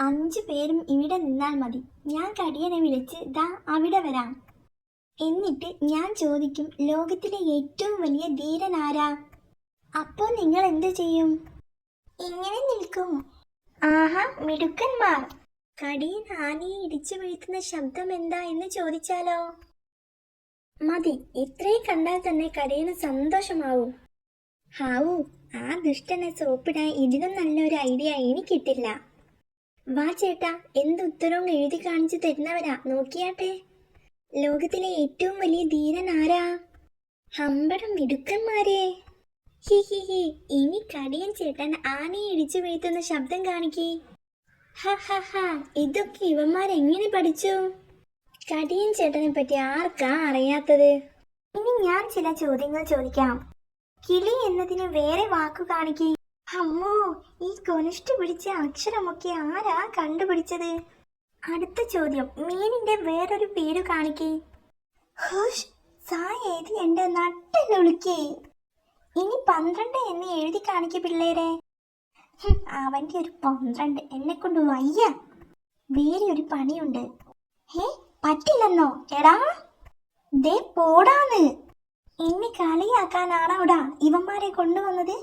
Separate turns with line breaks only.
5 പേരും ഇവിടെ നിന്നാൽ മതി. ഞാൻ കടിയനെ വിളിച്ച് ദാ അവിടെ വരാം. എന്നിട്ട് ഞാൻ ചോദിക്കും, ലോകത്തിലെ ഏറ്റവും വലിയ ധീരൻ ആരാ? അപ്പോ നിങ്ങൾ എന്ത് ചെയ്യും? ഇങ്ങനെ നിൽക്കും. ആഹാ, മിടുക്കന്മാർ. കടിയൻ ആനയെ ഇടിച്ചു വീഴ്ത്തുന്ന ശബ്ദം എന്താ എന്ന് ചോദിച്ചാലോ? മതി, ഇത്രയും കണ്ടാൽ തന്നെ കടിയന് സന്തോഷമാവും. ഹാവൂ, ആ ദുഷ്ടനെ സോപ്പിടാൻ ഇതിനും നല്ലൊരു ഐഡിയ എനിക്കിട്ടില്ല. വാ ചേട്ടാ, എന്ത് ഉത്തരവും എഴുതി കാണിച്ചു തരുന്നവരാ, നോക്കിയാട്ടെ. ലോകത്തിലെ ഏറ്റവും വലിയ ധീരൻ ആരാ? ഹമ്പടം മിടുക്കന്മാരെ. ഹി ഹി ഹി, ഇനി കടിയൻ ചേട്ടൻ ആനയെ ഇടിച്ചു വീഴ്ത്തുന്ന ശബ്ദം കാണിക്കേ. ഹ ഹ ഹ, ഇതൊക്കെ ഇവന്മാരെങ്ങനെ പഠിച്ചു? കടിയൻ ചേട്ടനെ പറ്റി ആർക്കാ അറിയാത്തത്? ഇനി ഞാൻ ചില ചോദ്യങ്ങൾ ചോദിക്കാം. കിളി എന്നതിന് വേറെ വാക്കു കാണിക്കേ. അമ്മോ, ഈ കൊനിഷ്ട് പിടിച്ച അക്ഷരമൊക്കെ ആരാ കണ്ടുപിടിച്ചത്? അടുത്ത ചോദ്യം, മീനിന്റെ വേറൊരു പേര് കാണിക്കേ. ഹുഷ്, സായേതി എന്റെ നട്ടലൊളുക്കേ. ഇനി 12 എന്ന് എഴുതി കാണിക്കേ പിള്ളേരെ. അവന്റെ ഒരു 12, എന്നെ കൊണ്ട് വയ്യ. വേറെ ഒരു പണിയുണ്ട്. പറ്റില്ലെന്നോ? എടാ, ദേ പോടാന്ന്. എന്നെ കളിയാക്കാനാണോടാ ഇവന്മാരെ കൊണ്ടുവന്നത്?